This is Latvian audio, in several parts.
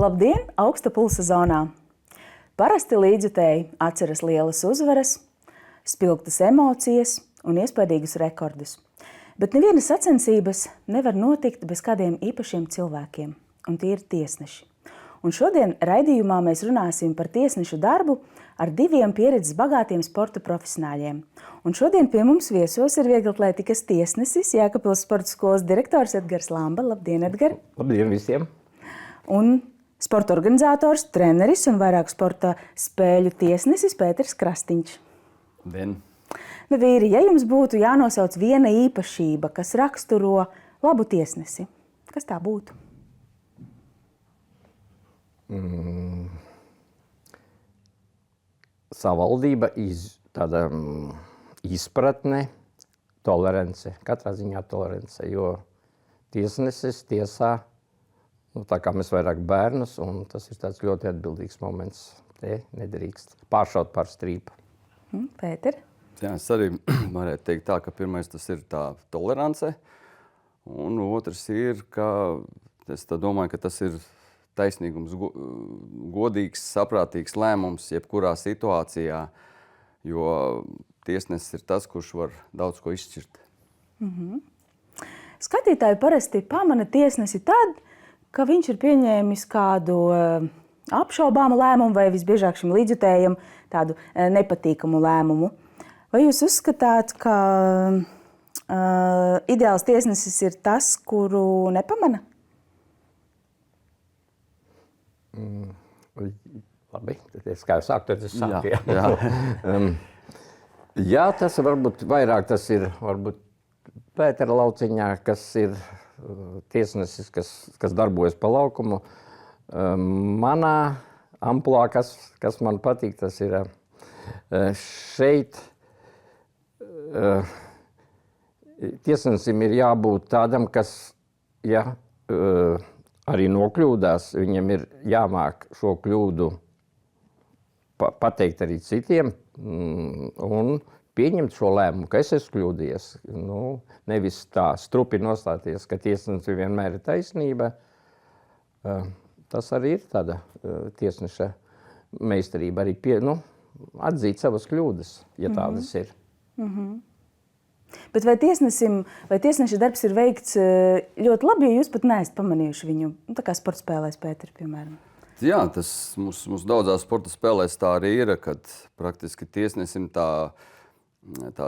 Labdien, augsta pulsa zonā! Parasti līdzjutēji atceras lielas uzvaras, spilgtas emocijas un iespaidīgus rekordus. Bet nevienas sacensības nevar notikt bez kādiem īpašiem cilvēkiem, un tie ir tiesneši. Un šodien raidījumā mēs runāsim par tiesnešu darbu ar diviem pieredzes bagātiem sporta profesionāļiem. Un šodien pie mums viesos ir vieglatlētikas tiesnesis, Jēkabpils sporta skolas direktors Edgars Lamba. Labdien, Edgar! Labdien visiem! Un sporta organizators, treneris un vairāku sporta spēļu tiesnesis Pēters Krastiņš. Labdien! Nu, vīri, ja jums būtu jānosauc viena īpašība, kas raksturo labu tiesnesi, kas tā būtu? Savaldība, tāda izpratne, tolerance, katrā ziņā tolerance, jo tiesnesis tiesā, tā kā mēs vairāk bērnus, un tas ir tāds ļoti atbildīgs moments. Te nedrīkst pāršaut par strīpu. Pēter? Jā, es arī varētu teikt tā, ka pirmais tas ir tā tolerance, un otrs ir, ka es domāju, ka tas ir taisnīgums, godīgs, saprātīgs lēmums jebkurā situācijā, jo tiesnesis ir tas, kurš var daudz ko izšķirt. Skatītāji parasti pamana tiesnesi tad, ka viņš ir pieņēmis kādu apšaubāmu lēmumu vai visbiežāk šim līdzjutējam tādu nepatīkamu lēmumu. Vai jūs uzskatāt, ka ideāls tiesnesis ir tas, kuru nepamana? Labi, tad es kā jau sāku, tad es sāku. Jā. Jā, tas varbūt vairāk tas ir varbūt Pētera lauciņā, kas ir tiesnesis, kas darbojas pa laukumu. Manā amplitūdā, kas man patīk, tas ir šeit. Tiesnesim ir jābūt tādam, kas, ja arī nokļūdās, viņam ir jāmāk šo kļūdu pateikt arī citiem un pieņemt šo lēmumu, ka es esmu kļūdījies. Nevis tā strupi nostāties, ka tiesnesim vienmēr ir taisnība. Tas arī ir tāda tiesneša meistarība, arī atzīt savas kļūdas, ja tādas ir. Bet vai tiesneša darbs ir veikts ļoti labi, ja jūs pat neesat pamanījuši viņu, tā kā sporta spēlēs, Pēter, piemēram? Jā, tas mums daudzās sporta spēlēs tā arī ir, kad praktiski tiesnesim tā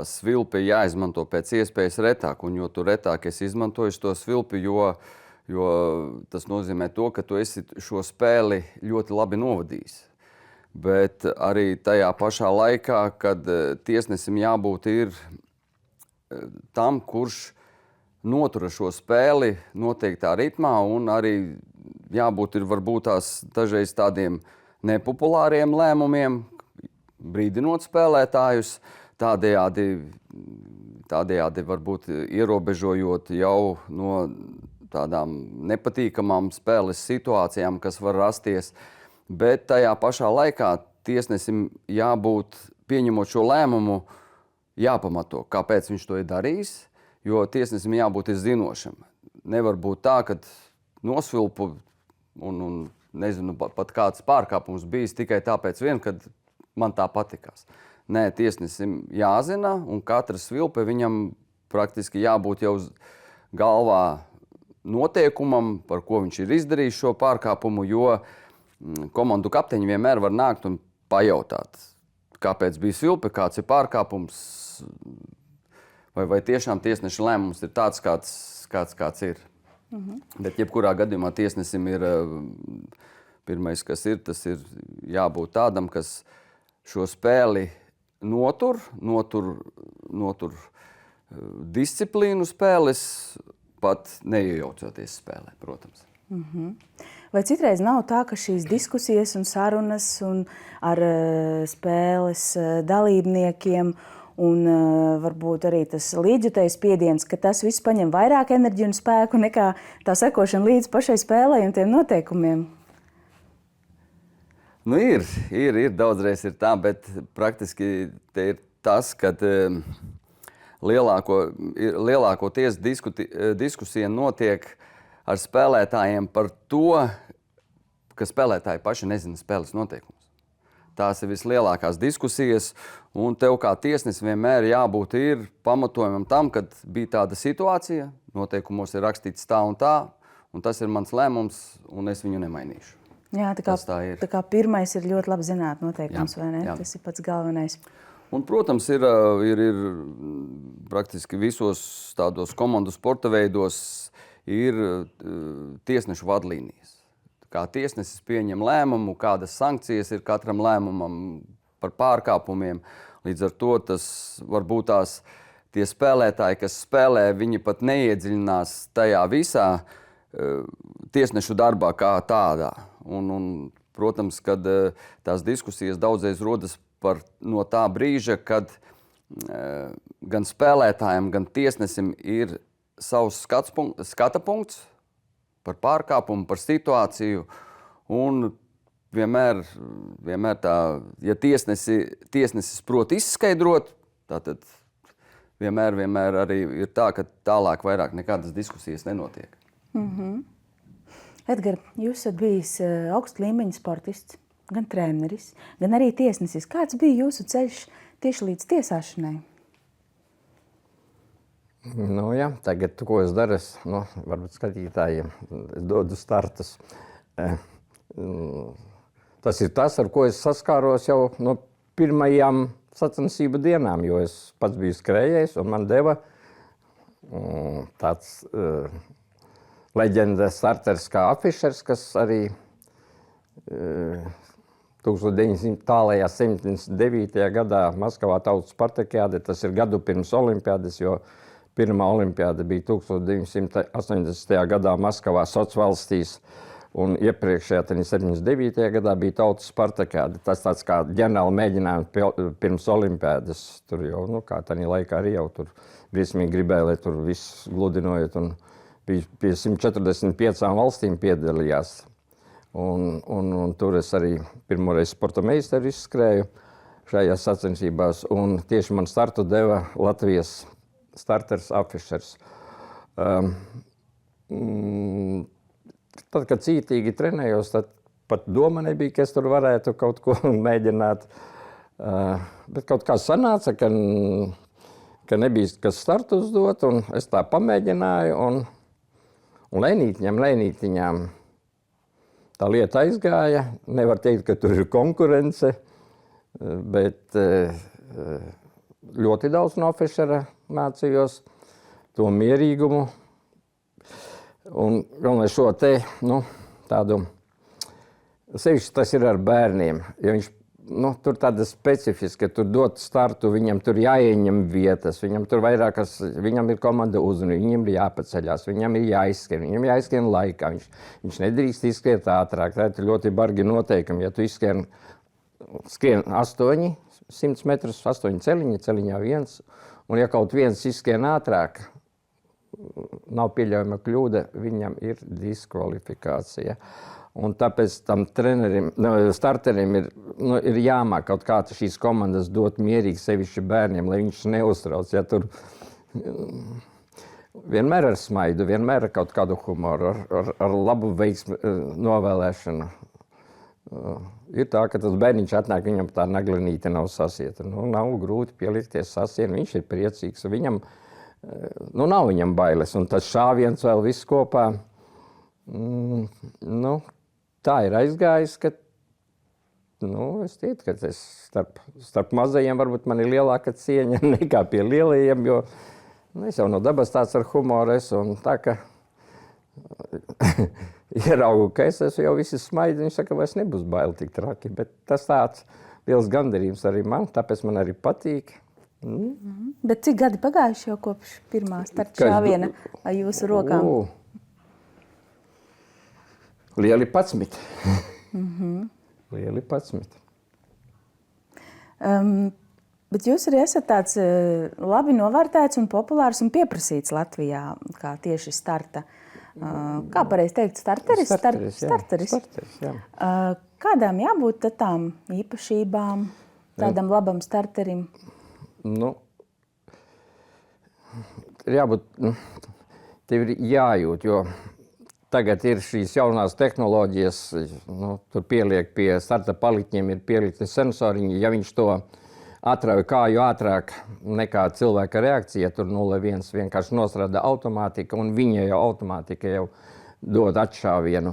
svilpe jāizmanto pēc iespējas retāk, un jo tu retāk esi izmantojis to svilpi, jo tas nozīmē to, ka tu esi šo spēli ļoti labi novadījis. Bet arī tajā pašā laikā, kad tiesnesim jābūt ir tam, kurš notura šo spēli noteiktā ritmā, un arī jābūt ir varbūt tās dažreiz tādiem nepopulāriem lēmumiem, brīdinot spēlētājus, tādējādi varbūt ierobežojot jau no tādām nepatīkamām spēles situācijām, kas var rasties. Bet tajā pašā laikā tiesnesim jābūt, pieņemot šo lēmumu, jāpamato, kāpēc viņš to ir darījis, jo tiesnesim jābūt ir zinošam. Nevar būt tā, ka nosvilpu un nezinu, pat kāds pārkāpums bijis tikai tāpēc vien, kad man tā patikās. Nē, tiesnesim jāzina, un katra svilpe viņam praktiski jābūt jau galvā noteikumam, par ko viņš ir izdarījis šo pārkāpumu, jo komandu kapteiņi vienmēr var nākt un pajautāt, kāpēc bija svilpe, kāds ir pārkāpums, vai tiešām tiesneša lēmums ir tāds, kāds ir. Bet jebkurā gadījumā tiesnesim ir pirmais, kas ir, tas ir jābūt tādam, kas šo spēli notur disciplīnu spēles, pat neiejaucoties spēlē, protams. Vai citreiz nav tā, ka šīs diskusijas un sarunas ar spēles dalībniekiem un varbūt arī tas līdzjutēju spiediens, ka tas viss paņem vairāk enerģiju un spēku nekā tā sekošana līdz pašai spēlei un tiem noteikumiem? Ir daudzreiz ir tā, bet praktiski te ir tas, ka lielākoties diskusija notiek ar spēlētājiem par to, ka spēlētāji paši nezina spēles noteikumus. Tās ir vislielākās diskusijas, un tev kā tiesnesim vienmēr jābūt ir pamatojumam tam, kad bija tāda situācija, noteikumos ir rakstīts tā, un tas ir mans lēmums, un es viņu nemainīšu. Jā, tā kā pirmais ir ļoti labi zināt noteikums, vai ne? Jā. Tas ir pats galvenais. Un, protams, ir praktiski visos tādos komandu sporta veidos ir tiesnešu vadlīnijas. Kā tiesnesis pieņem lēmumu, kādas sankcijas ir katram lēmumam par pārkāpumiem. Līdz ar to tas varbūt tie spēlētāji, kas spēlē, viņi pat neiedziļinās tajā visā tiesnešu darbā kā tādā. Un, protams, kad tās diskusijas daudzreiz rodas no tā brīža, kad gan spēlētājiem, gan tiesnesim ir savs skata punkts par pārkāpumu, par situāciju. Un vienmēr tā, ja tiesnesis prot izskaidrot, tad vienmēr arī ir tā, ka tālāk vairāk nekādas diskusijas nenotiek. Edgar, jūs esat bijis augsta līmeņa sportists, gan treneris, gan arī tiesnesis. Kāds bija jūsu ceļš tieši līdz tiesāšanai? Nu, jā, tagad, ko es daru, varbūt skatītājiem, es dodu startus. Tas ir tas, ar ko es saskāros jau no pirmajām sacensību dienām, jo es pats biju skrējējis, un man deva tāds leģenda starters kā Afišers, kas arī 1979. gadā Maskavā tautas spartakiāde, tas ir gadu pirms olimpiādes, jo pirmā olimpiāda bija 1980. gadā Maskavā Socvalstīs, un iepriekšējā 79. gadā bija tautas spartakiāde. Tas tāds kā ģenerāli mēģinājums pirms olimpiādas. Tur jau, kā tādā laikā arī jau tur briesmīgi gribēja, lai tur viss gludinojot, un bija pie 145 valstīm piedalījās. Un tur es arī pirmoreiz sporta meistaru izskrēju šajās sacensībās, un tieši man startu deva Latvijas starters Afišers. Tad, kad cītīgi trenējos, tad pat doma nebija, ka es tur varētu kaut ko mēģināt. Bet kaut kā sanāca, ka nebija kas startu uzdot, un es tā pamēģināju, un lēnītiņām tā lieta aizgāja. Nevar teikt, ka tur ir konkurence, bet ļoti daudz no Afišera mācījos, to mierīgumu. Un galvenais šo te, tādu, sevišķi tas ir ar bērniem, jo viņš, tur tāda specifiska, tur dot startu, viņam tur jāieņem vietas, viņam tur vairākas, viņam ir komanda uzruna, viņam ir jāpaceļās, viņam ir jāizskrien laikā, viņš nedrīkst izskriet ātrāk, tā ir ļoti bargi noteikumi, ja tu skrien 800 metrus, 8 celiņā 1, un ja kaut viens izskrien ātrāk, nav pieļaujama kļūda, viņam ir diskvalifikācija. Un tāpēc tam starterim ir jāmāk kaut kā šīs komandas dot mierīgi sevišķi bērniem, lai viņš neuztrauc. Ja tur vienmēr ar smaidu, vienmēr ar kaut kādu humoru, ar labu veiksmi novēlēšanu. Ir tā, ka tas bērniņš atnāk, viņam tā naglinīte nav sasieta. Nav grūti pielikties sasienu, viņš ir priecīgs. Viņam, nav viņam bailes, un tas šāviens vēl viss kopā. Tā ir aizgājis, ka es teiktu, ka es starp mazajiem varbūt man ir lielāka cieņa nekā pie lielajiem, jo es jau no dabas tāds ar humoru esmu, un tā, ka ieraugu, ka es esmu jau visi smaidi, viņš saka, vairs nebūs baili tik traki, bet tas tāds liels gandarījums arī man, tāpēc man arī patīk. Bet cik gadi pagājuši jau kopš pirmā starta šāviena ar jūsu rokām? Lieli 11. Lieli 11. Bet jūs arī esat tāds labi novērtēts un populārs un pieprasīts Latvijā, kā tieši starta. Kā pareizi teikt, starteris? Starteris, jā. Kādām jābūt tām īpašībām, tādam labam starterim? Jābūt, tev ir jājūt, jo tagad ir šīs jaunās tehnoloģijas, nu, tur pieliek pie starta paliķiem, ir pielikti sensoriņi. Ja viņš to atrauj kāju ātrāk nekā cilvēka reakcija, tur 0,1 vienkārši nostrādā automātika, un viņa jau automātika jau dod atšāvienu.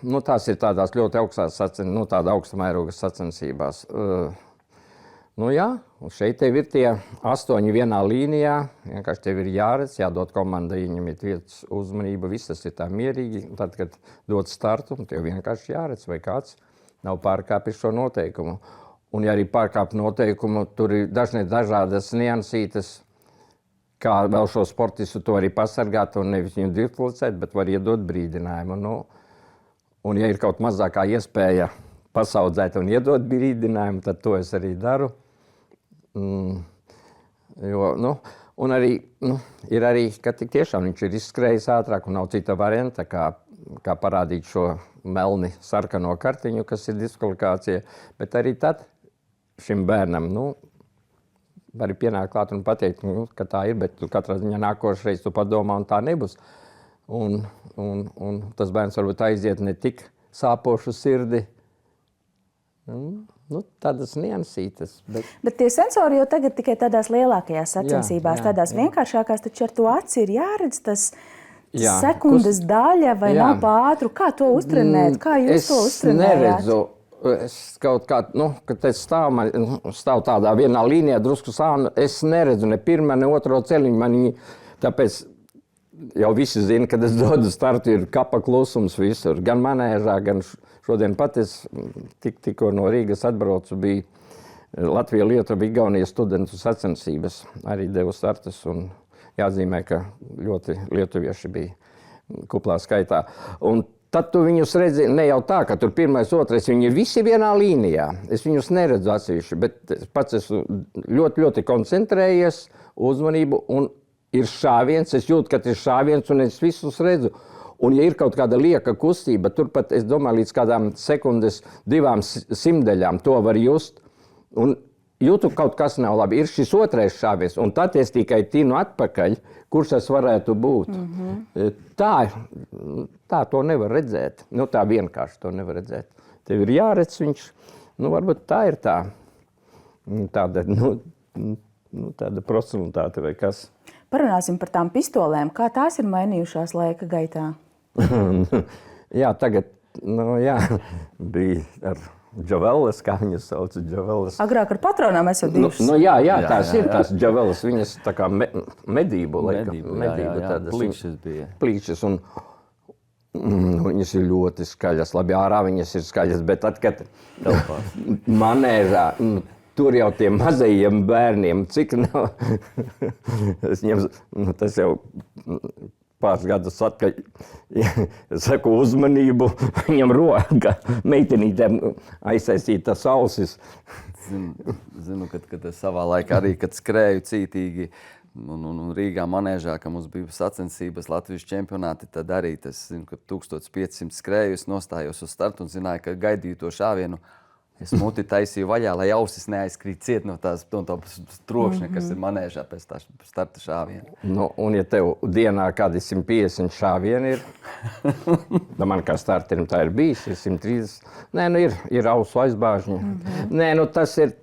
Nu, tās ir tādās ļoti augstās tāda augsta mēroga sacensībās. Nu jā, un šeit tev ir tie 8 vienā līnijā, vienkārši tev ir jāredz, jādod komandai, ieņemiet vietas uzmanību, viss tas ir tā mierīgi. Tad, kad dod startu, tev vienkārši jāredz, vai kāds nav pārkāpis šo noteikumu. Un ja arī pārkāp noteikumu, tur ir dažādas niansītes, kā vēl šo sportistu to arī pasargāt un nevis viņu diskvalificēt, bet var iedot brīdinājumu. Nu, un ja ir kaut mazākā iespēja pasaudzēt un iedot brīdinājumu, tad to es arī daru. Jo, nu, un arī, nu, ir arī, ka tik tiešām viņš ir izskrējis ātrāk un nav cita varianta, kā parādīt šo melni sarkano kartiņu, kas ir diskvalifikācija. Bet arī tad šim bērnam, nu, var pienākt klāt un pateikt, nu, ka tā ir, bet tu katrā ziņā nākošreiz tu padomā un tā nebūs. Un tas bērns varbūt aiziet ne tik sāpošu sirdi. Nu, tādas niansītas. Bet tie sensori jau tagad tikai tādās lielākajās sacensībās, tādās vienkāršākās, taču ar to aci ir jāredz tas sekundes daļa vai nav pār ātru. Kā to uztrenēt? Kā jūs to uztrenējāt? Es neredzu. Es kaut kā, nu, kad es stāv tādā vienā līnijā, drusku sānu, es neredzu ne pirmā, ne otro celiņu. Tāpēc jau visi zina, kad es dodu startu, ir kapa klusums visur. Gan manēžā, gan šodien pat es tikko no Rīgas atbraucu, bija Latvija, Lietuva, Igaunijas studentu sacensības. Arī devu startus un jāatzīmē, ka ļoti lietuvieši bija kuplā skaitā. Un tad tu viņus redzi ne jau tā, ka tur pirmais, otrais, viņi visi vienā līnijā. Es viņus neredzu atsevišķi, bet pats esmu ļoti, ļoti koncentrējies uzmanību un ir šāviens. Es jūtu, ka ir šāviens un es visus redzu. Un ja ir kaut kāda lieka kustība, turpat, es domāju, līdz kādām sekundes 2 simdeļām to var just. Un jūtu, kaut kas nav labi. Ir šis otrais šāviens, un tad es tikai tinu atpakaļ, kurš tas varētu būt. Tā to nevar redzēt. Nu, tā vienkārši to nevar redzēt. Tev ir jāredz viņš, nu, varbūt tā ir tāda profesionalitāte vai kas. Parunāsim par tām pistolēm. Kā tās ir mainījušās laika gaitā? Jā, tagad, nu jā, bija ar Džavelas, kā viņas sauc, Džavelas. Agrāk ar patronām esat bijušas. Nu jā, tās ir tās Džavelas, viņas tā kā medību laika. Medību tādas. Plīšas bija. Plīšas, un viņas ir ļoti skaļas. Labi, ārā viņas ir skaļas, bet tad, kad manēžā, tur jau tiem mazajiem bērniem, cik nav, tas jau pāris gadus atkaļ, es saku uzmanību, viņam roka meitenītēm aizsaistītas ausis. Zinu, kad es savā laikā arī, kad skrēju cītīgi un Rīgā manēžā, ka mums bija sacensības Latvijas čempionāti, tad arī tas, zinu, ka 1500 skrēju, es nostājos uz startu un zināju, ka gaidīju to šāvienu. Es muti taisīju vaļā, lai ausis neaizkrīt ciet no tās trokšņa, kas ir manēžā pēc tā starta šāviena. Nu, un ja tev dienā kādi 150 šāvieni ir, man kā starterim tā ir bijis, ir 130. Nē, nu ir ausu aizbāžņi. Nē, nu tas ir,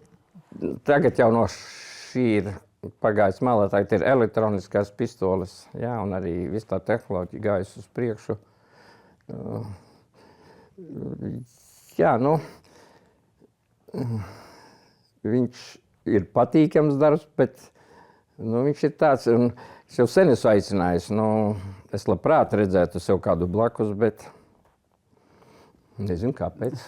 tagad jau no šī ir pagājis malā, tagad ir elektroniskās pistoles, jā, un arī viss tā tehnoloģija gājas uz priekšu. Jā, nu, viņš ir patīkams darbs, bet viņš ir tāds, un es jau sen esmu aicinājis, es labprāt redzētu sev kādu blakus, bet nezinu kāpēc.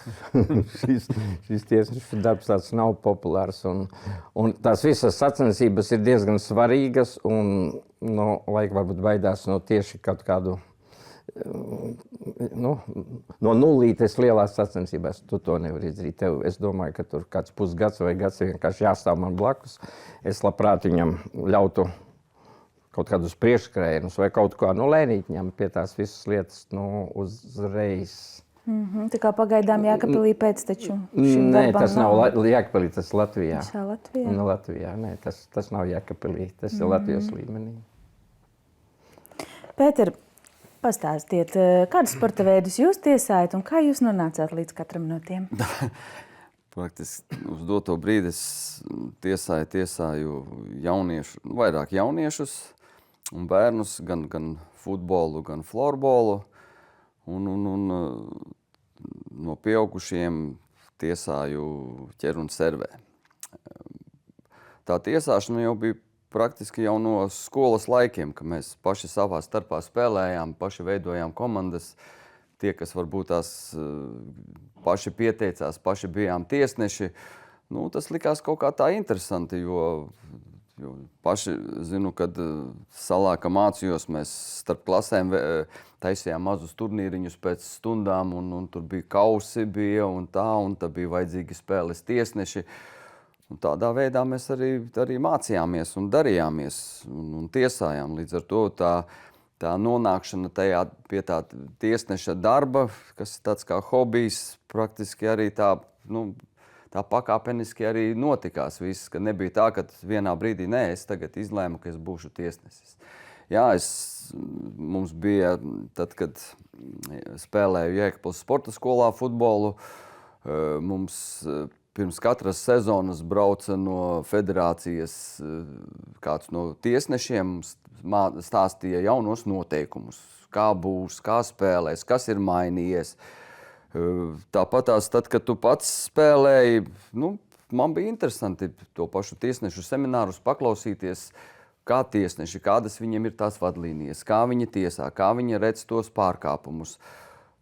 šis tiesneša darbs tāds nav populārs, un tās visas sacensības ir diezgan svarīgas, un laika varbūt baidās no tieši kaut kādu no nulītes lielās sacensībās. Tu to nevari izdarīt. Es domāju, ka tur kāds pusgads vai gads vienkārši jāstāv man blakus. Es labprāt viņam ļautu kaut kādus priekšskrējienus vai kaut kā lēnīt viņam pie tās visas lietas uzreiz. Tā kā pagaidām Jēkabpilī pēcteču šim Nē, darbam tas nav Jēkabpilī, tas Latvijā. Visā Latvijā? Latvijā, nē, tas nav Jēkabpilī, tas ir Latvijas līmenī. Pēter, Pastāstiet, kādus sporta veidus jūs tiesājat un kā jūs nonācāt līdz katram no tiem? Praktiski uz doto brīdi es tiesāju vairāk jauniešus un bērnus, gan futbolu, gan florbolu. Un no pieaugušiem tiesāju ķer un servē. Tā tiesāšana jau bija praktiski jau no skolas laikiem, ka mēs paši savā starpā spēlējām, paši veidojām komandas. Tie, kas varbūt tās paši pieteicās, paši bijām tiesneši, tas likās kaut kā tā interesanti, jo paši zinu, kad salā, ka mācījos, mēs starp klasēm taisījām mazus turnīriņus pēc stundām, un tur bija kausi un tad bija vajadzīgi spēles tiesneši. Un tādā veidā mēs arī mācījāmies un darījāmies un tiesājām. Līdz ar to tā nonākšana pie tā tiesneša darba, kas ir tāds kā hobijs, praktiski arī tā pakāpeniski arī notikās viss, ka nebija tā, ka vienā brīdī es tagad izlēmu, ka es būšu tiesnesis. Jā, mums bija tad, kad spēlēju Jēkabpils sporta skolā futbolu, mums pirms katras sezonas brauca no federācijas kāds no tiesnešiem, stāstīja jaunos noteikumus, kā būs, kā spēlēs, kas ir mainījies. Tāpatās, tad, kad tu pats spēlēji, man bija interesanti to pašu tiesnešu seminārus paklausīties, kā tiesneši, kādas viņiem ir tās vadlīnijas, kā viņi tiesā, kā viņi redz tos pārkāpumus.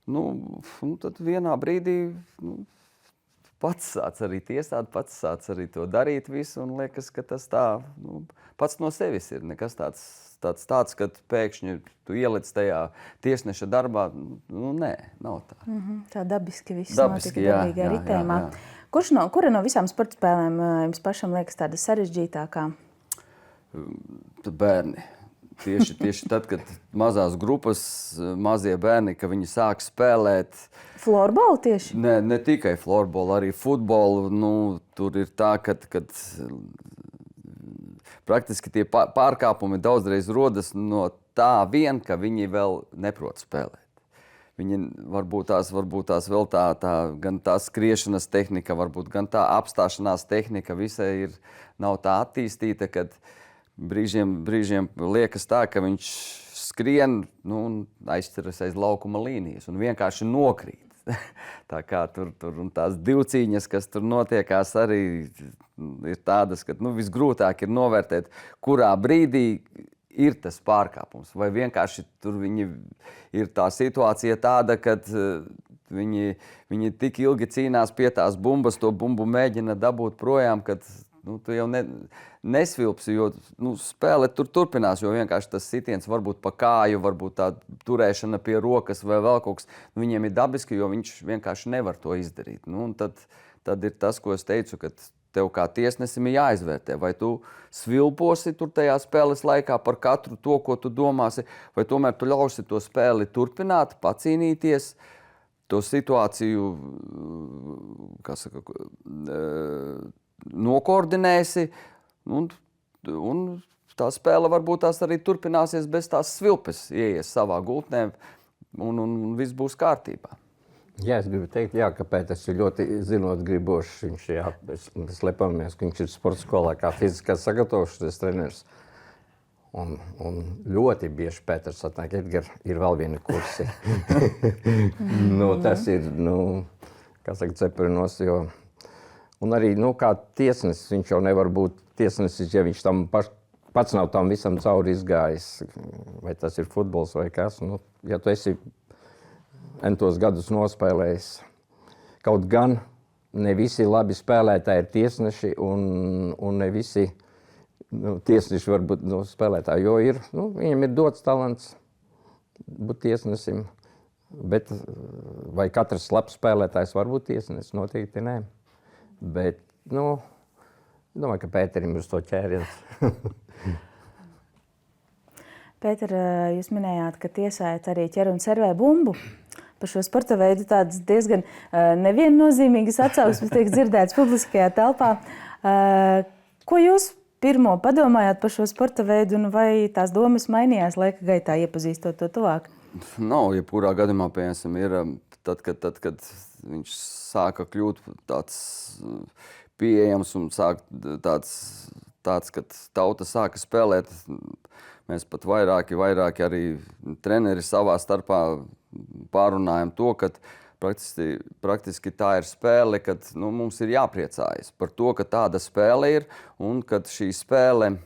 Tad vienā brīdī pats sāc arī tiesāt, pats sāc arī to darīt visu, un liekas, ka tas tā pats no sevis ir. Nekas tāds, kad pēkšņi tu ieliec tajā tiesneša darbā, nē, nav tā. Tā dabiski viss notika dabīgā ritējumā. Kura no visām sporta spēlēm jums pašam liekas tāda sarežģītākā? Bērni. Tieši tad, kad mazās grupas, mazie bērni, ka viņi sāk spēlēt. Florbolu tieši? Ne tikai florbolu, arī futbolu. Tur ir tā, kad praktiski tie pārkāpumi daudzreiz rodas no tā vien, ka viņi vēl neprot spēlēt. Viņi varbūt tās vēl tā gan tā skriešanas tehnika, varbūt gan tā apstāšanās tehnika visai nav tā attīstīta, kad brīžiem liekas tā, ka viņš skrien un aizceras aiz laukuma līnijas un vienkārši nokrīt. Tā kā tur un tās divcīņas, kas tur notiekās, arī ir tādas, ka visgrūtāk ir novērtēt, kurā brīdī ir tas pārkāpums. Vai vienkārši tur ir tā situācija tāda, kad viņi tik ilgi cīnās pie tās bumbas, to bumbu mēģina dabūt projām, kad tu jau nesvilpsi, jo spēle tur turpinās, jo vienkārši tas sitiens varbūt pa kāju, varbūt tā turēšana pie rokas vai vēl kaut kas. Viņiem ir dabiski, jo viņš vienkārši nevar to izdarīt. Tad ir tas, ko es teicu, ka tev kā tiesnesim ir jāizvērtē, vai tu svilposi tur tajā spēles laikā par katru to, ko tu domāsi, vai tomēr tu ļausi to spēli turpināt, pacīnīties, to situāciju, nokoordinēsi, un tā spēle varbūt tās arī turpināsies bez tās svilpes, ieies savā gultnē, un viss būs kārtībā. Jā, es gribu teikt, ka Pēters ir ļoti zinātnēs gribošs. Mēs lepojamies, ka viņš ir sporta skolā kā fiziskās sagatavošanas treneris. Un ļoti bieži Pēters atnāk, Edgar, ir vēl viena kursi. Tas ir, kā saka, cepurinos, jo... Un arī, kā tiesnesis, viņš jau nevar būt tiesnesis, ja viņš tam pats nav tam visam cauri izgājis. Vai tas ir futbols vai kas. Ja tu esi entos gadus nospēlējis, kaut gan ne visi labi spēlētāji ir tiesneši, un ne visi tiesneši var būt spēlētāji, jo viņiem ir dots talants būt tiesnesim. Bet vai katrs labs spēlētājs var būt tiesnesis? Noteikti nē. Bet, domāju, ka Pēterim uz to ķēriens. Pēter, jūs minējāt, ka tiesājat arī ķer un servē bumbu. Par šo sporta veidu tādas diezgan neviennozīmīgas atsauksmes tiek dzirdētas publiskajā telpā. Ko jūs pirmo padomājāt par šo sporta veidu, un vai tās domas mainījās laika gaitā, iepazīstot to tuvāk? Nav, jebkurā gadījumā, piemēram, ir tad, kad viņš sāka kļūt tāds pieejams un sāk tāds, kad tauta sāka spēlēt. Mēs pat vairāki arī treneri savā starpā pārunājam to, ka praktiski tā ir spēle, kad mums ir jāpriecājas par to, ka tāda spēle ir un kad šī spēle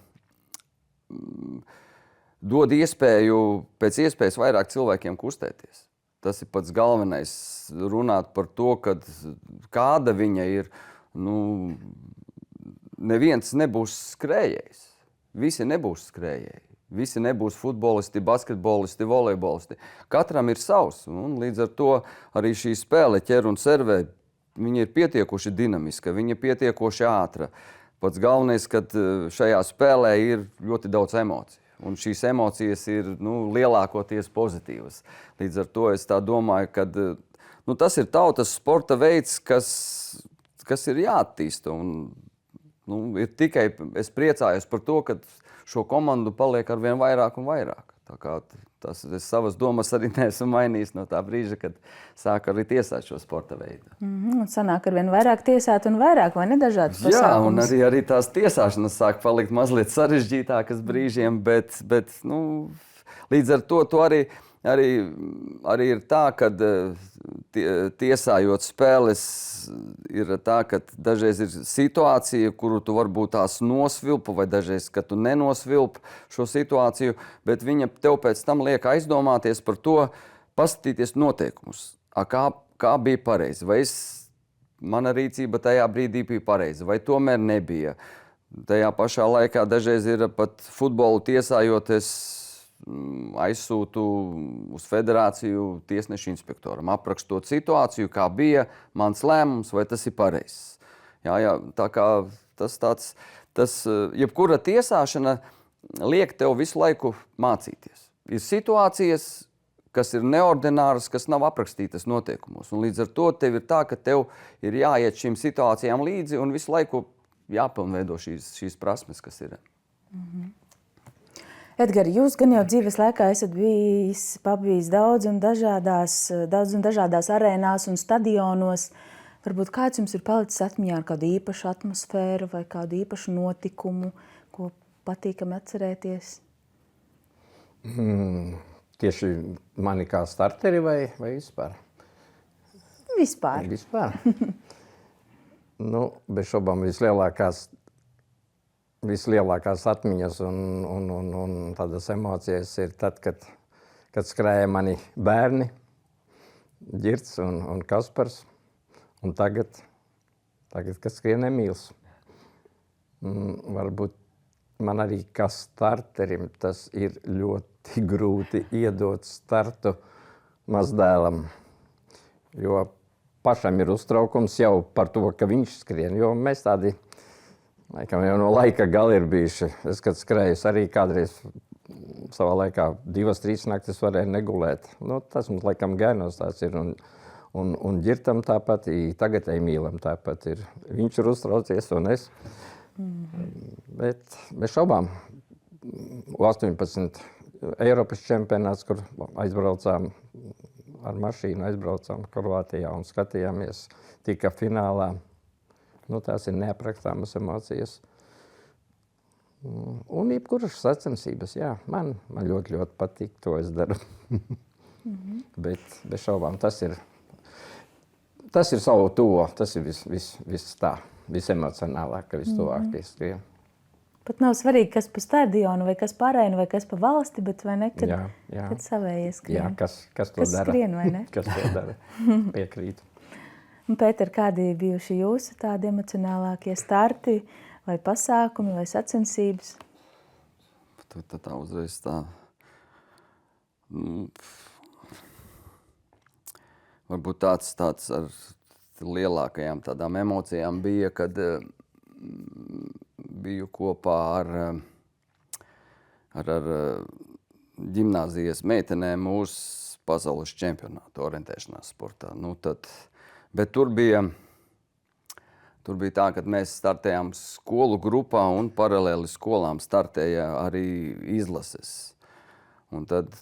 dod iespēju pēc iespējas vairāk cilvēkiem kustēties. Tas ir pats galvenais, runāt par to, kāda viņa ir. Neviens nebūs skrējējs. Visi nebūs skrējēji. Visi nebūs futbolisti, basketbolisti, volejbolisti. Katram ir savs. Un līdz ar to arī šī spēle ķer un servē, viņa ir pietiekoši dinamiska, viņa ir pietiekoši ātra. Pats galvenais, ka šajā spēlē ir ļoti daudz emociju. Un šīs emocijas ir lielākoties pozitīvas. Līdz ar to es tā domāju, ka tas ir tautas sporta veids, kas ir jāattīsta. Ir tikai es priecājos par to, ka šo komandu paliek arvien vairāk un vairāk. Tā kā es savas domas arī neesmu mainījis no tā brīža, kad sāku arī tiesāt šo sporta veidu. Un sanāk arvien vairāk tiesāt un vairāk, vai ne, dažādas pasākumus? Jā, un arī tās tiesāšanas sāk palikt mazliet sarežģītākas brīžiem, bet līdz ar to arī ir tā, ka tiesājot spēles ir tā, ka dažreiz ir situācija, kuru tu varbūt tās nosvilpi, vai dažreiz, ka tu nenosvilpi šo situāciju, bet viņa tev pēc tam liek aizdomāties par to, paskatīties noteikumus. Kā bija pareizi? Vai mana rīcība tajā brīdī bija pareiza, vai tomēr nebija? Tajā pašā laikā dažreiz ir pat futbolu tiesājoties aizsūtu uz federāciju tiesnešu inspektoram, aprakstot situāciju, kā bija mans lēmums, vai tas ir pareizs. Jā, tā kā jebkura tiesāšana liek tev visu laiku mācīties. Ir situācijas, kas ir neordināras, kas nav aprakstītas noteikumos. Un līdz ar to tev ir tā, ka tev ir jāiet šīm situācijām līdzi un visu laiku jāpilnveido šīs prasmes, kas ir. Edgars, jūs gan jau dzīves laikā esat pabijis daudz un dažādās arēnās un stadionos. Varbūt kāds jums ir palicis atmiņā ar kādu īpašu atmosfēru vai kādu īpašu notikumu, ko patīkami atcerēties? Tieši mani kā starteri vai vispār? Vispār. Bez šaubām vislielākās atmiņas un tādas emocijas ir tad, kad skrēja mani bērni, Girts un Kaspars, un tagad, kad skrien Emīls. Varbūt man arī kā starterim tas ir ļoti grūti iedot startu mazdēlam, jo pašam ir uztraukums jau par to, ka viņš skrien, jo mēs tādi laikam jau no laika gali ir bijuši. Es, kad skrēju, arī kādreiz savā laikā 2-3 naktis varēju negulēt. Tas mums laikam gainos tāds ir. Un Girtam tāpat, tagad Emīlam tāpat ir. Viņš ir uztraucies un es. Bet bez šaubām 18 Eiropas čempionāts, kur aizbraucām ar mašīnu, aizbraucām Horvātijā un skatījāmies, tika finālā. Tās ir neaprakstāmas emocijas. Un jebkuras sacensības, jā, man ļoti patīk, to es daru. Bet bez šaubām tas ir savu tuvo, tas ir visemocionālāk, ka vistuvāk pieskrien. Pat nav svarīgi, kas pa stadionu, vai kas pa arēnu, vai kas pa valsti, bet vai ne, kad savējie skrien. Jā, kas to dara. Skrien, vai ne? Kas to dara, piekrītu. Un, Pēter, kādi bijuši jūsu tādi emocionālākie starti, vai pasākumi, vai sacensības? Tā uzreiz tā. Varbūt tāds ar lielākajām tādām emocijām bija, kad biju kopā ar ģimnāzijas meitenēm uz pasaules čempionātu orientēšanās sportā. Bet tur bija tā, ka mēs startējām skolu grupā un paralēli skolām startēja arī izlases. Un tad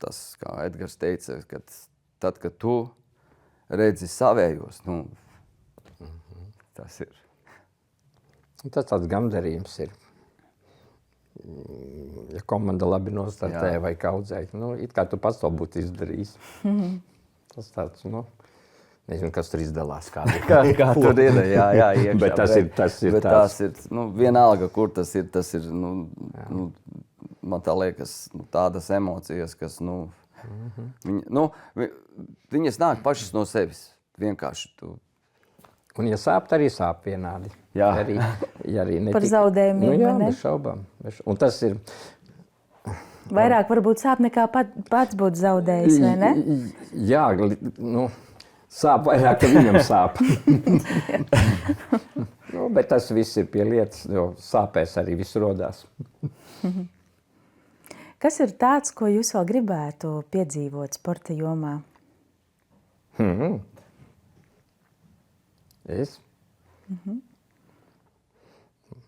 tas, kā Edgars teica, tad, kad tu redzi savējos, nu, tas ir. Tas tāds gandarījums ir. Ja komanda labi nostartē vai kaudzē, nu, it kā tu pats to būtu izdarījis. Tas tāds, nu, nezinu, kas tur izdalās kādi. Kā tur ir, jā, iekšā. Bet tas ir bet tās. Ir, nu, vienalga, kur tas ir, nu, man tā liekas, nu, tādas emocijas, kas, nu, viņas nāk pašas no sevis, vienkārši tu. Un ja sāp, tad arī sāp vienādi. Jā. Ja arī Par zaudējumiem, nu, jā, vai ne? bez šaubām. Un tas ir... Vairāk varbūt sāp nekā pats būtu zaudējis, vai ne? Jā, nu, sāp vairāk, ka viņam sāp. Nu, bet tas viss ir pie lietas, jo sāpēs arī viss rodās. Kas ir tāds, ko jūs vēl gribētu piedzīvot sporta jomā? Es?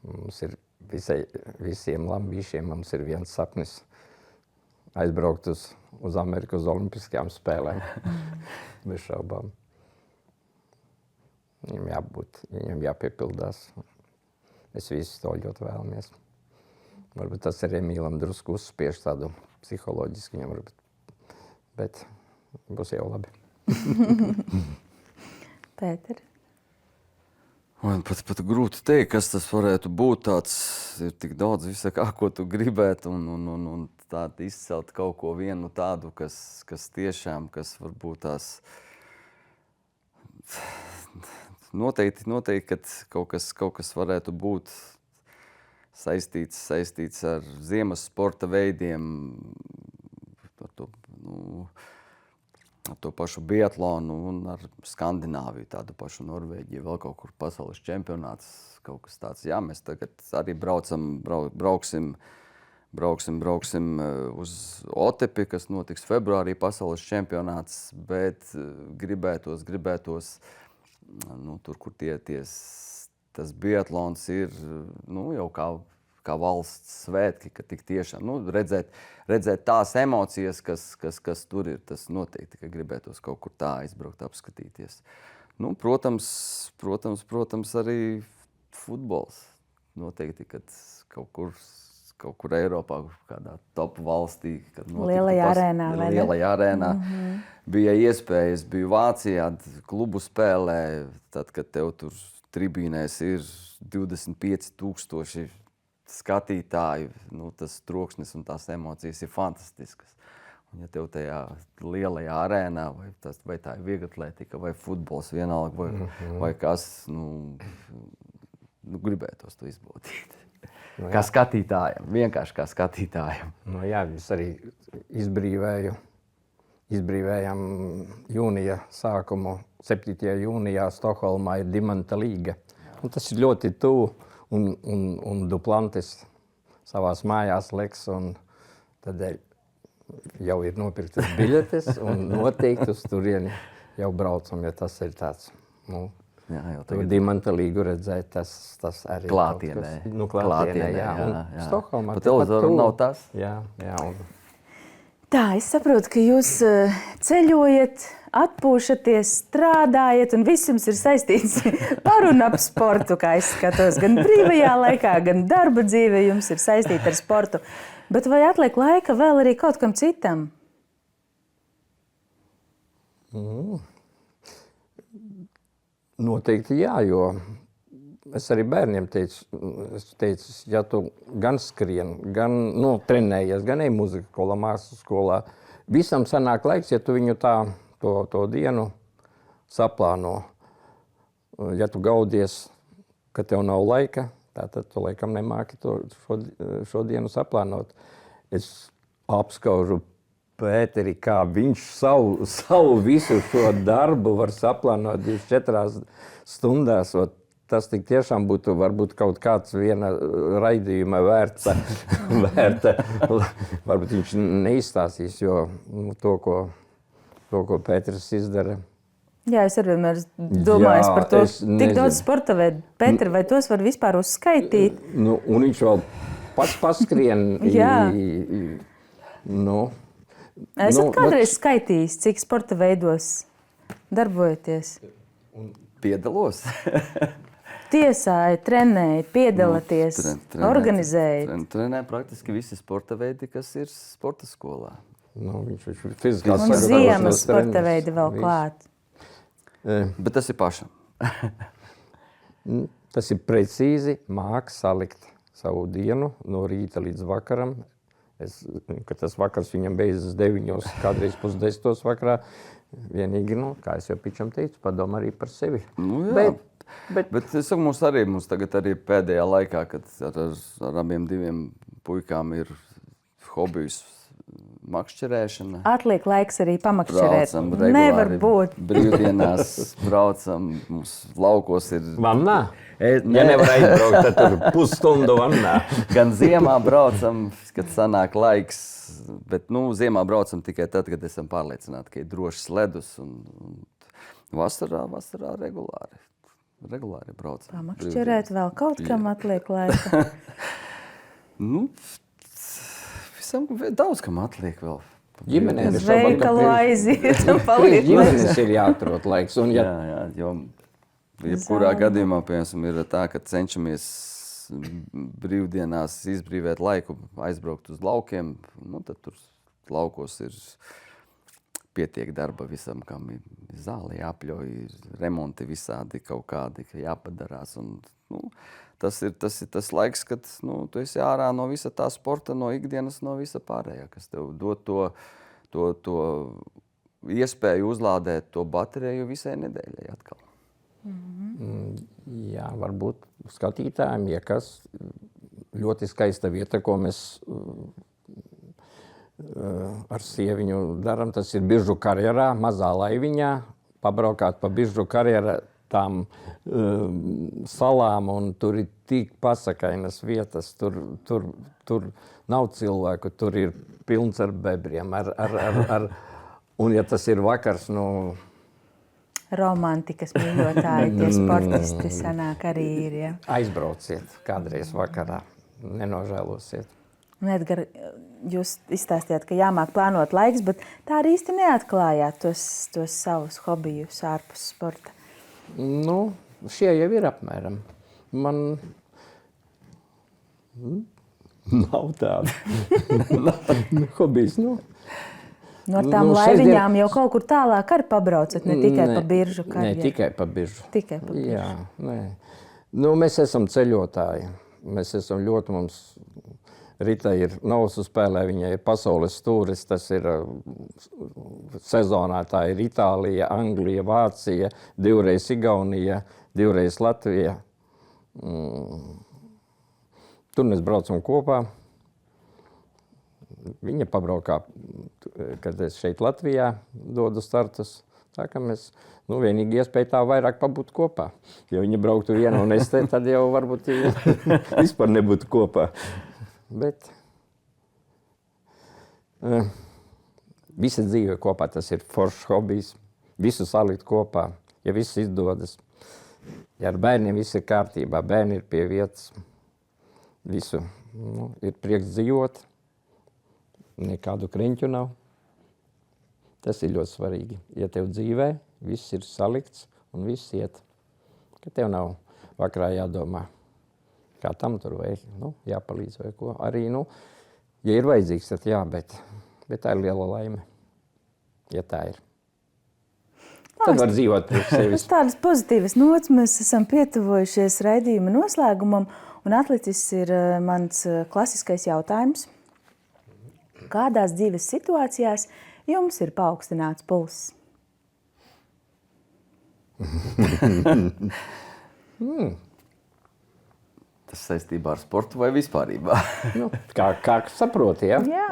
Mums ir visiem lambīšiem, mums ir viens sapnis aizbraukt uz Ameriku uz olimpiskajām spēlēm. Bez šaubām. Viņam jāpiepildās. Mēs visi to ļoti vēlamies. Varbūt tas ir Emīlam drusku uzspiež tādu psiholoģisku viņam varbūt. Bet būs jau labi. Pēter? Man pat grūti teikt, kas tas varētu būt. Tāds ir tik daudz visakā, ko tu gribētu, un tādu izcelt kaut ko vienu tādu, kas tiešām, kas varbūt tās noteikti, kad kaut kas varētu būt saistīts ar ziemas sporta veidiem, ar to pašu biatlonu un ar Skandināviju, tādu pašu Norvēģiju, vēl kaut kur pasaules čempionāts, kaut kas tāds. Jā, mēs tagad arī brauksim uz Otepi, kas notiks februārī pasaules čempionāts, bet gribētos, nu, tur, kur tas biatlons ir, nu, jau kā valsts svētki, ka tik tiešām, nu, redzēt tās emocijas, kas tur ir, tas noteikti, ka gribētos kaut kur tā aizbraukt, apskatīties. Nu, protams, arī futbols. Noteikti, kad kaut kur Eiropā, kādā top valstī, kad Lielajā arēnā, vai ne? Lielajā arēnā bija iespējas, biju Vācijā klubu spēlē, tad, kad tev tur tribīnēs ir 25,000 skatītāji, nu, tas troksnis un tās emocijas ir fantastiskas. Un ja tev tajā lielajā arēnā, vai tā ir vieglatlētika, vai futbols vienalga, vai kas, nu, gribētos to izbaudīt. Nu, kā skatītājam, vienkārši kā skatītājam. Nu, jā, mēs arī izbrīvējam jūnija sākumu. 7. jūnijā Stokholmā ir Dimanta līga. Un tas ir ļoti tuvu. Un Duplantis savās mājās liks, un tad jau ir nopirktas biļetes, un noteikti uz turieni jau braucam, ja tas ir tāds, nu, Dimanta līgu redzēt, tas arī klātienē. Nu, klātienē, jā. Stokholmā. Pa televizoru nav tas? Jā. Tā, es saprotu, ka jūs ceļojat, atpūšaties, strādājat, un viss jums ir saistīts par un ap sportu, kā es skatos. Gan brīvajā laikā, gan darba dzīve jums ir saistīta ar sportu. Bet vai atliek laika vēl arī kaut kam citam? Noteikti jā, jo es arī bērniem teicu, ja tu gan skrien, gan trenējies, gan ej mūzikas skolā, mākslas skolā, visam sanāk laiks, ja tu viņu to dienu saplāno. Ja tu gaudies, ka tev nav laika, tad tu laikam nemāki šo dienu saplānot. Es apskaužu Pēteri, kā viņš savu visu šo darbu var saplānot 24 stundās. Tas tik tiešām būtu varbūt kaut kāds viena raidījuma vērta. Varbūt viņš neizstāstīs, jo to, ko Pēters izdara. Jā, es arī vienmēr domāju par to, tik daudz sporta veidu. Pēter, vai tos var vispār uzskaitīt? Nu, un viņš vēl pats paskrien. Esat kādreiz skaitījis, cik sporta veidos darbojaties? Piedalos. Tiesāja, trenēja, piedalāties, organizēja. Trenē praktiski visi sporta veidi, kas ir sporta skolā. Nu, viņš fiziskās Un ziemas sporta veidi vēl klāt. Bet tas ir pašam. Tas ir precīzi māk salikt savu dienu no rīta līdz vakaram. Kad tas vakars viņam beidzas 9, kādreiz 9:30 vakarā. Vienīgi, kā es jau pičam teicu, padomā arī par sevi. Nu, jā. Bet es saku, mums tagad arī pēdējā laikā, kad ar abiem diviem puikām ir hobijs makšķerēšana. Atliek laiks arī pamakšķerēt. Braucam regulāri. Nevar būt. Brīvdienās braucam, mums laukos ir... Vannā? Ja nevar aizbraukt, tad tur pusstundu vannā. Gan ziemā braucam, kad sanāk laiks, bet ziemā braucam tikai tad, kad esam pārliecināti, ka ir drošs ledus. Un vasarā regulāri braucam. Pamakšķerēt vēl kaut kam atliek laika. Visam daudz kam atliek vēl. Ģimenēm Uz veikalu aiziet un paliek. Ģimenes ir jāatrod laiks. Un Jā, jo jebkurā gadījumā, piemēram, ir tā, ka cenšamies brīvdienās izbrīvēt laiku, aizbraukt uz laukiem, tad tur laukos ir pietiek darba visam, kam ir zāle jāpļauj, remonti visādi kaut kādi, ka jāpadarās. Un, tas ir tas laiks, kad tu esi ārā no visa tā sporta, no ikdienas, no visa pārējā, kas tev dod to iespēju uzlādēt to bateriju visai nedēļai atkal. Jā, varbūt skatītājiem, ja kas ļoti skaista vieta, ko mēs ar sieviņu daram, tas ir Biržu karjerā, mazā laiviņā, pabraukāt pa Biržu karjera tām salām, un tur ir tik pasakainas vietas, tur nav cilvēku, tur ir pilns ar bebriem, un ja tas ir vakars, Romantikas mīļotāji, tie sportisti sanāk arī ir, ja. Aizbrauciet kādreiz vakarā, nenožēlosiet. Edgar, jūs izstāstījāt, ka jāmāk plānot laiks, bet tā arī īsti neatklājāt tos savus hobijus ārpus sporta. Šie jau ir apmēram. Man nav tāda. Hobijs, No tām laiviņām jau kaut kur tālāk arī pabraucat, ne tikai pa Biržu karjeru. Ne tikai pa Biržu. Tikai pa Biržu. Jā, nē. Mēs esam ceļotāji. Mēs esam ļoti, mums Rita ir nausu spēlē, viņa ir pasaules stūris, tas ir sezonā, tā ir Itālija, Anglija, Vācija, 2 Igaunija, 2 Latvija. Tur mēs braucam kopā. Viņa pabraukā, kad es šeit Latvijā dodu startus. Tā ka mēs vienīgi iespēja tā vairāk pabūt kopā. Ja viņa brauktu viena un es te, tad jau varbūt vispār nebūtu kopā. Bet visi dzīve kopā, tas ir foršs hobijs. Visu salikt kopā, ja viss izdodas. Ja ar bērniem viss ir kārtībā, bērni ir pie vietas. Visu ir prieks dzīvot. Nekādu kreņķu nav. Tas ir ļoti svarīgi. Ja tev dzīvē viss ir salikts un viss iet, ka tev nav vakarā jādomā, kā tam tur vai jāpalīdz vai ko. Arī, ja ir vajadzīgs, tad jā, bet tā ir liela laime, ja tā ir. Tad var dzīvot priekš sevis. Uz tādas pozitīvas nots mēs esam pietuvojušies raidījuma noslēgumam, un atlicis ir mans klasiskais jautājums. Kādās dzīves situācijās jums ir paaugstināts pulss? Tas saistībā ar sportu vai vispārībā? Kā saproti, ja? Jā.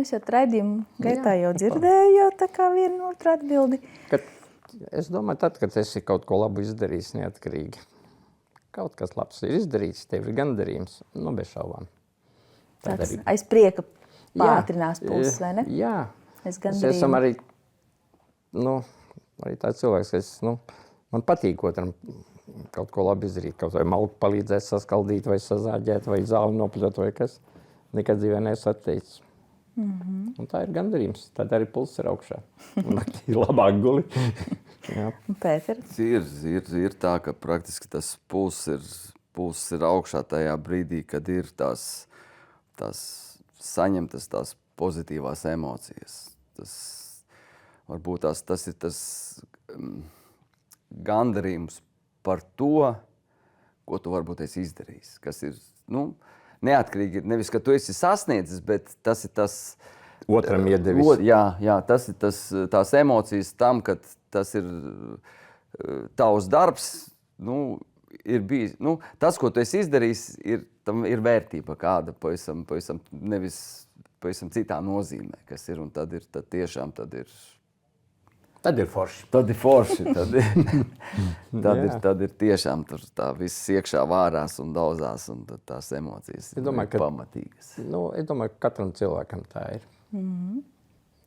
Es jau raidījumu gaitā jau dzirdēju, jau tā kā vienu otru atbildi. Es domāju, tad, kad esi kaut ko labu izdarījis neatkarīgi. Kaut kas labs ir izdarīts, tev ir gandarījums, bez šaubām. Tāds aiz prieka pātrinās pulss, vai ne? Jā. Mēs esam arī tāds cilvēks, kas man patīk otram kaut ko labi izdarīt, kaut vai malku palīdzēt saskaldīt, vai sazāģēt, vai zāli nopļot, vai kas. Nekad dzīvē neesmu atteicis. Un tā ir gandarījums. Tad arī pulss ir augšā. Un naktī labāk guli. Jā. Pēter. Ir tā, ka praktiski tas pulss ir augšā tajā brīdī, kad ir tās saņemtas tās pozitīvās emocijas. Varbūt tas ir tas gandarījums par to, ko tu varbūt esi izdarījis. Kas ir, neatkarīgi, nevis, ka tu esi sasniedzis, bet tas ir tas... Otram iedevis. Jā, tas ir tās emocijas tam, ka tas ir tavs darbs, ir bijis. Tas, ko tu esi izdarījis, tam ir vērtība kāda, pavisam nevis pavisam citā nozīmē, kas ir, un tad ir forši. Tad ir forši. Tad ir tiešām tur tā viss iekšā vārās un daudzās, un tās emocijas ir pamatīgas. Es domāju, ka katram cilvēkam tā ir.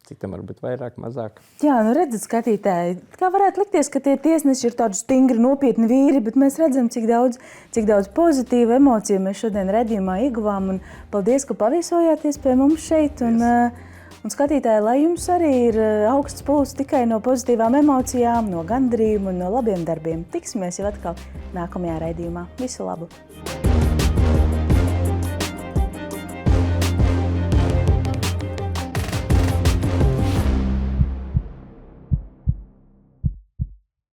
Cik tam varbūt vairāk, mazāk. Jā, redzat, skatītāji, kā varētu likties, ka tie tiesneši ir tādi stingri, nopietni vīri, bet mēs redzam, cik daudz pozitīvu emociju mēs šodien redzījumā ieguvām, un paldies, ka paviesojāties pie mums šeit. Un skatītāji, lai jums arī ir augsts pulss tikai no pozitīvām emocijām, no gandarījuma un no labiem darbiem. Tiksimies jau atkal nākamajā raidījumā. Visu labu!